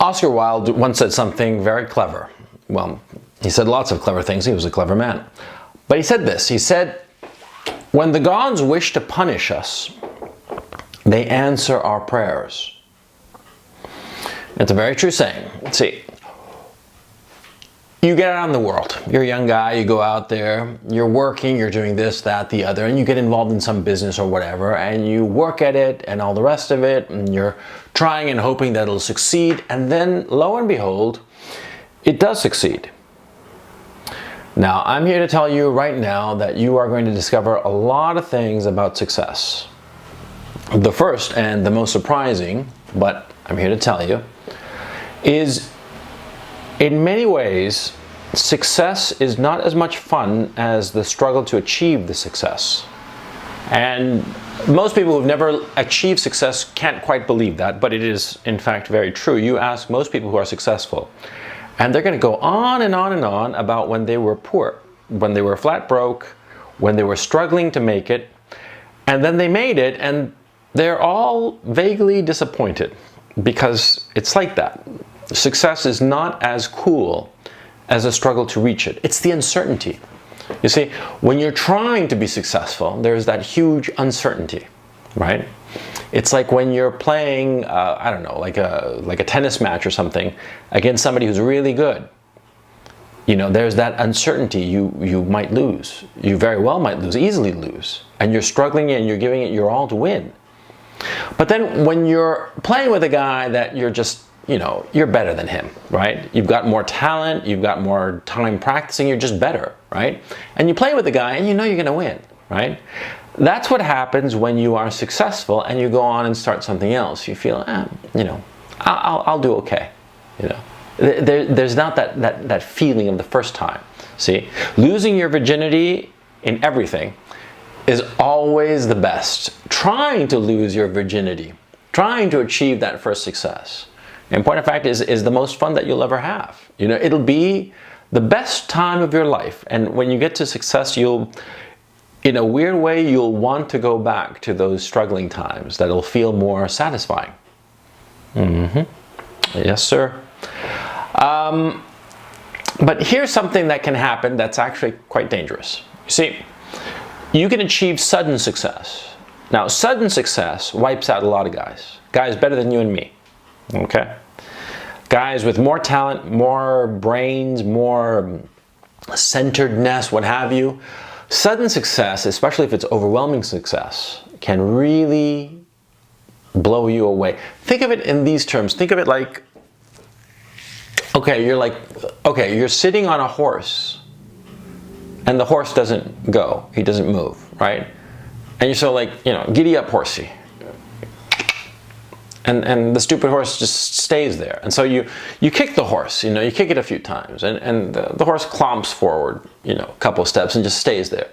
Oscar Wilde once said something very clever. Well, he said lots of clever things. He was a clever man. But he said this. He said, when the gods wish to punish us, they answer our prayers. It's a very true saying. See, you get out in the world. You're a young guy, you go out there, you're working, you're doing this, that, the other, and you get involved in some business or whatever, and you work at it and all the rest of it, and you're trying and hoping that it'll succeed, and then lo and behold, it does succeed. Now, I'm here to tell you right now that you are going to discover a lot of things about success. The first and the most surprising, but I'm here to tell you, is in many ways, success is not as much fun as the struggle to achieve the success. And most people who've never achieved success can't quite believe that, but it is in fact very true. You ask most people who are successful, and they're going to go on and on and on about when they were poor, when they were flat broke, when they were struggling to make it, and then they made it, and they're all vaguely disappointed because it's like that. Success is not as cool as a struggle to reach it. It's the uncertainty. You see, when you're trying to be successful, there's that huge uncertainty, right? It's like when you're playing, I don't know, like a tennis match or something against somebody who's really good. You know, there's that uncertainty. You might lose. You very well might lose, easily lose. And you're struggling and you're giving it your all to win. But then when you're playing with a guy that you're just, you know, you're better than him, right? You've got more talent, you've got more time practicing, you're just better, right? And you play with the guy and you know you're going to win, right? That's what happens when you are successful and you go on and start something else. You feel, you know, I'll do okay, you know. There's not that feeling of the first time. See, losing your virginity in everything is always the best. Trying to lose your virginity, trying to achieve that first success, in point of fact, is the most fun that you'll ever have. You know, it'll be the best time of your life. And when you get to success, you'll, in a weird way, you'll want to go back to those struggling times. That'll feel more satisfying. Yes, sir. But here's something that can happen that's actually quite dangerous. You see, you can achieve sudden success. Now, sudden success wipes out a lot of guys. Guys better than you and me. Okay? Guys with more talent, more brains, more centeredness, what have you. Sudden success, especially if it's overwhelming success, can really blow you away. Think of it in these terms. Think of it like, okay, you're sitting on a horse and the horse doesn't go. He doesn't move, right? And you're so like, you know, giddy up, horsey. And the stupid horse just stays there. And so you kick the horse, you know, you kick it a few times, and the horse clomps forward, you know, a couple of steps and just stays there.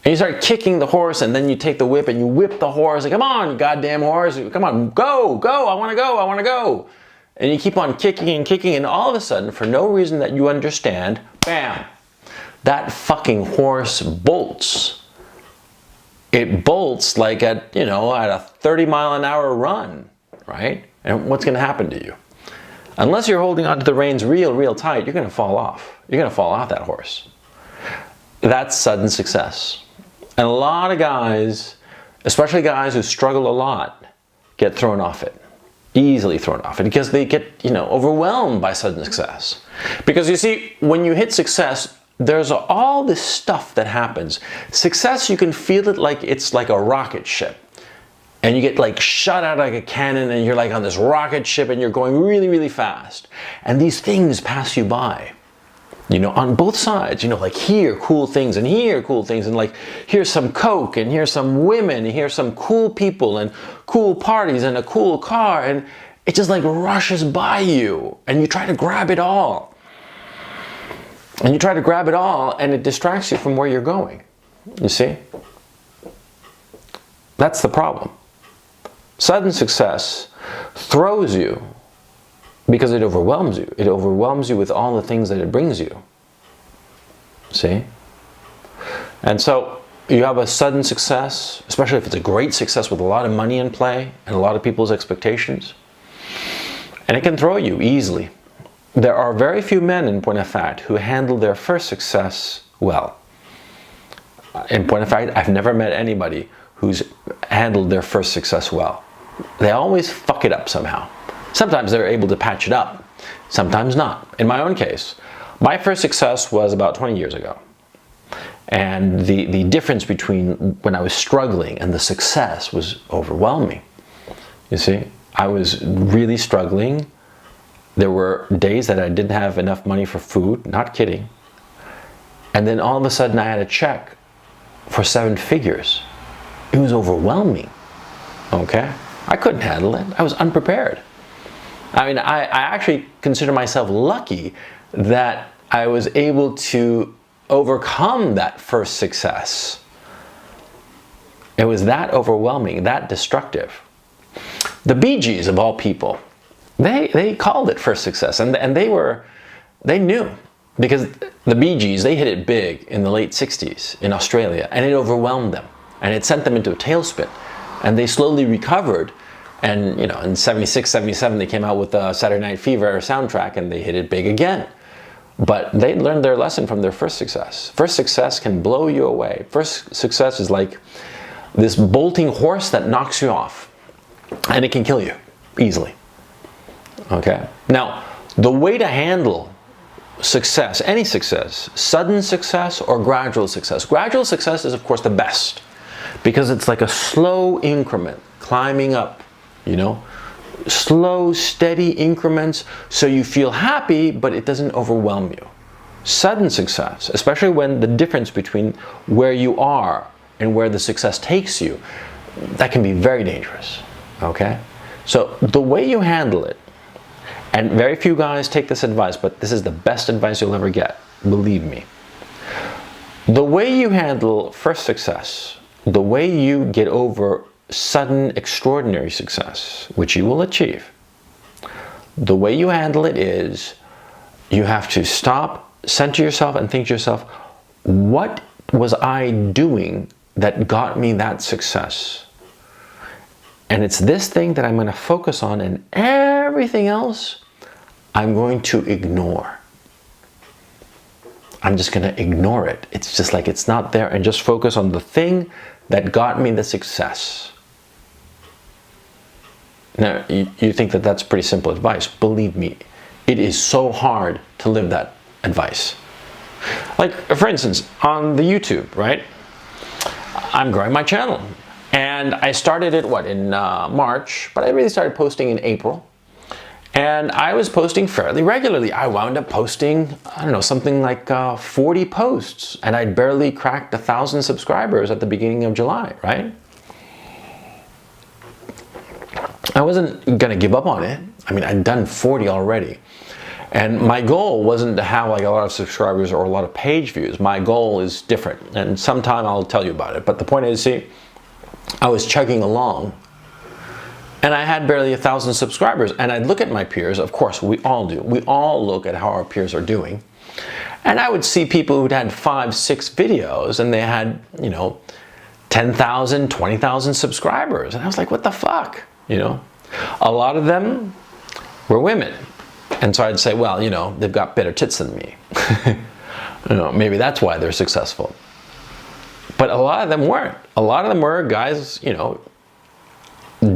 And you start kicking the horse, and then you take the whip and you whip the horse, like, come on, you goddamn horse, come on, go, I wanna go. And you keep on kicking and kicking, and all of a sudden, for no reason that you understand, bam, that fucking horse bolts. It bolts like at, you know, at a 30-mile-an-hour run. Right? And what's going to happen to you? Unless you're holding onto the reins real tight, you're going to fall off. You're going to fall off that horse. That's sudden success. And a lot of guys, especially guys who struggle a lot, get thrown off it. Easily thrown off it because they get, you know, overwhelmed by sudden success. Because you see, when you hit success, there's all this stuff that happens. Success, you can feel it like it's like a rocket ship. And you get like shot out like a cannon and you're like on this rocket ship and you're going really fast. And these things pass you by, you know, on both sides, you know, like here cool things and here cool things, and like here's some coke and here's some women and here's some cool people and cool parties and a cool car, and it just like rushes by you and you try to grab it all. And you try to grab it all and it distracts you from where you're going. You see? That's the problem. Sudden success throws you because it overwhelms you. It overwhelms you with all the things that it brings you. See? And so you have a sudden success, especially if it's a great success with a lot of money in play and a lot of people's expectations. And it can throw you easily. There are very few men, in point of fact, who handle their first success well. In point of fact, I've never met anybody who's handled their first success well. They always fuck it up somehow. Sometimes they're able to patch it up, sometimes not. In my own case, my first success was about 20 years ago. And the difference between when I was struggling and the success was overwhelming. You see, I was really struggling. There were days that I didn't have enough money for food, not kidding. And then all of a sudden I had a check for 7 figures. It was overwhelming, okay? I couldn't handle it. I was unprepared. I mean, I actually consider myself lucky that I was able to overcome that first success. It was that overwhelming, that destructive. The Bee Gees, of all people, they called it first success, and they knew, because the Bee Gees, they hit it big in the late 60s in Australia, and it overwhelmed them, and it sent them into a tailspin, and they slowly recovered, and you know, in 76, 77, they came out with the Saturday Night Fever soundtrack, and they hit it big again. But they learned their lesson from their first success. First success can blow you away. First success is like this bolting horse that knocks you off, and it can kill you easily. Okay? Now, the way to handle success, any success, sudden success or gradual success. Gradual success is, of course, the best, because it's like a slow increment, climbing up, you know, slow, steady increments, so you feel happy, but it doesn't overwhelm you. Sudden success, especially when the difference between where you are and where the success takes you, that can be very dangerous, okay? So the way you handle it, and very few guys take this advice, but this is the best advice you'll ever get, believe me. The way you handle first success, the way you get over sudden, extraordinary success, which you will achieve, the way you handle it is you have to stop, center yourself, and think to yourself, what was I doing that got me that success? And it's this thing that I'm going to focus on, and everything else I'm going to ignore. I'm just going to ignore it. It's just like it's not there, and just focus on the thing that got me the success. Now, you think that that's pretty simple advice. Believe me, it is so hard to live that advice. Like, for instance, on the YouTube, right? I'm growing my channel. And I started it, in March, but I really started posting in April. And I was posting fairly regularly. I wound up posting, I don't know, something like 40 posts. And I'd barely cracked 1,000 subscribers at the beginning of July, right? I wasn't gonna give up on it. I mean, I'd done 40 already. And my goal wasn't to have like a lot of subscribers or a lot of page views. My goal is different. And sometime I'll tell you about it. But the point is, see, I was chugging along, and I had barely 1,000 subscribers. And I'd look at my peers, of course, we all do. We all look at how our peers are doing. And I would see people who'd had 5, 6 videos, and they had, you know, 10,000, 20,000 subscribers. And I was like, what the fuck? You know, a lot of them were women. And so I'd say, well, you know, they've got better tits than me. You know, maybe that's why they're successful. But a lot of them weren't. A lot of them were guys, you know,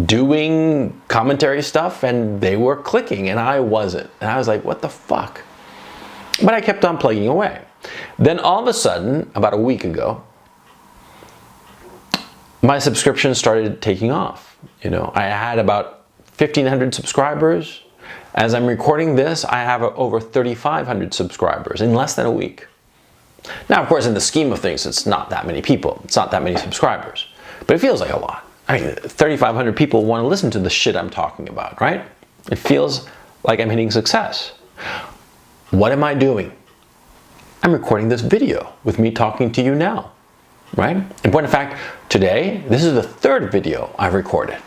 doing commentary stuff, and they were clicking, and I wasn't. And I was like, what the fuck? But I kept on plugging away. Then all of a sudden, about a week ago, my subscription started taking off. You know, I had about 1,500 subscribers. As I'm recording this, I have over 3,500 subscribers in less than a week. Now, of course, in the scheme of things, it's not that many people. It's not that many subscribers. But it feels like a lot. I mean, 3,500 people want to listen to the shit I'm talking about, right? It feels like I'm hitting success. What am I doing? I'm recording this video with me talking to you now, right? In point of fact, today, this is the 3rd video I've recorded,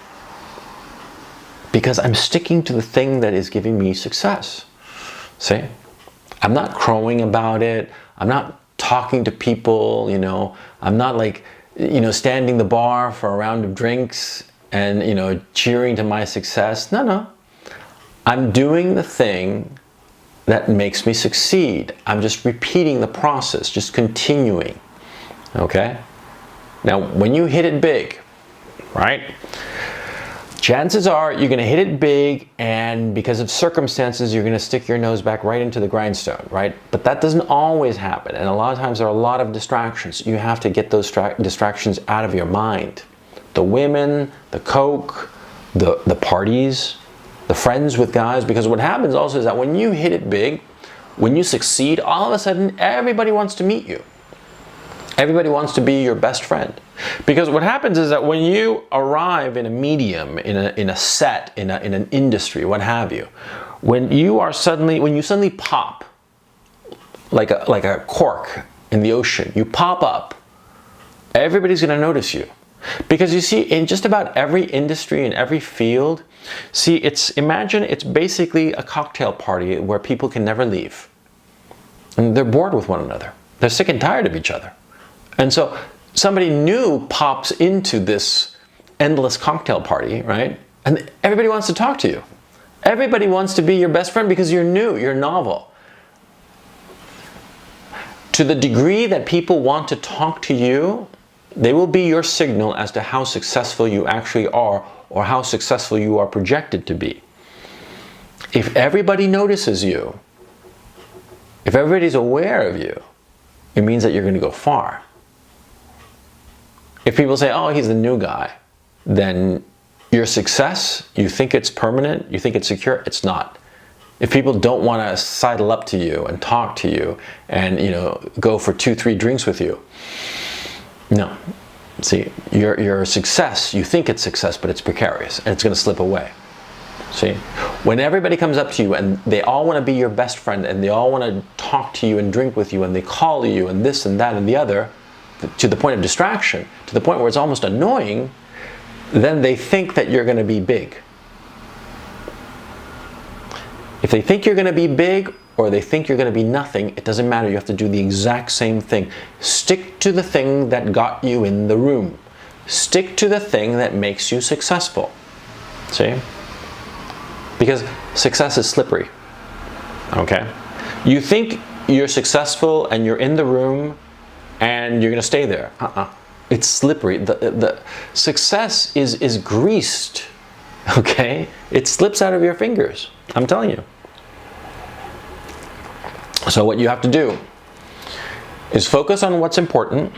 because I'm sticking to the thing that is giving me success. See? I'm not crowing about it. I'm not talking to people, you know. I'm not like, you know, standing the bar for a round of drinks and, you know, cheering to my success. No, no. I'm doing the thing that makes me succeed. I'm just repeating the process, just continuing. Okay? Now, when you hit it big, right? Chances are you're going to hit it big, and because of circumstances, you're going to stick your nose back right into the grindstone, right? But that doesn't always happen, and a lot of times there are a lot of distractions. You have to get those distractions out of your mind. The women, the coke, the parties, the friends with guys, because what happens also is that when you hit it big, when you succeed, all of a sudden everybody wants to meet you. Everybody wants to be your best friend. Because what happens is that when you arrive in a medium, in a set, in an industry, what have you, when you suddenly pop like a cork in the ocean, you pop up, everybody's going to notice you. Because you see, in just about every industry, in every field, imagine it's basically a cocktail party where people can never leave. And they're bored with one another. They're sick and tired of each other. And so somebody new pops into this endless cocktail party, right? And everybody wants to talk to you. Everybody wants to be your best friend because you're new, you're novel. To the degree that people want to talk to you, they will be your signal as to how successful you actually are, or how successful you are projected to be. If everybody notices you, if everybody's aware of you, it means that you're going to go far. If people say, oh, he's the new guy, then your success, you think it's permanent, you think it's secure, it's not. If people don't want to sidle up to you and talk to you and, go for 2-3 drinks with you, no. See, your success, you think it's success, but it's precarious and it's going to slip away. See, when everybody comes up to you and they all want to be your best friend and they all want to talk to you and drink with you and they call you and this and that and the other, to the point of distraction, to the point where it's almost annoying, then they think that you're going to be big. If they think you're going to be big or they think you're going to be nothing, it doesn't matter. You have to do the exact same thing. Stick to the thing that got you in the room. Stick to the thing that makes you successful. See? Because success is slippery. Okay? You think you're successful and you're in the room and you're going to stay there. It's slippery. The success is greased. Okay? It slips out of your fingers. I'm telling you. So what you have to do is focus on what's important,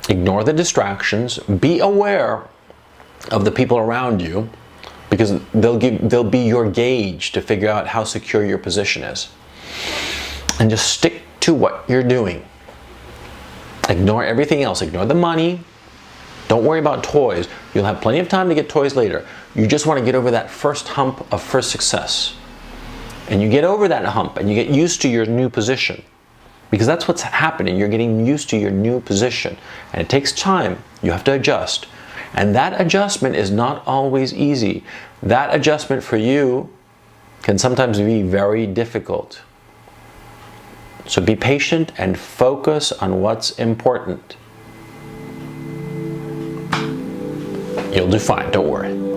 ignore the distractions, be aware of the people around you, because they'll be your gauge to figure out how secure your position is. And just stick to what you're doing. Ignore everything else. Ignore the money. Don't worry about toys. You'll have plenty of time to get toys later. You just want to get over that first hump of first success. And you get over that hump and you get used to your new position. Because that's what's happening. You're getting used to your new position. And it takes time. You have to adjust. And that adjustment is not always easy. That adjustment for you can sometimes be very difficult. So be patient and focus on what's important. You'll do fine, don't worry.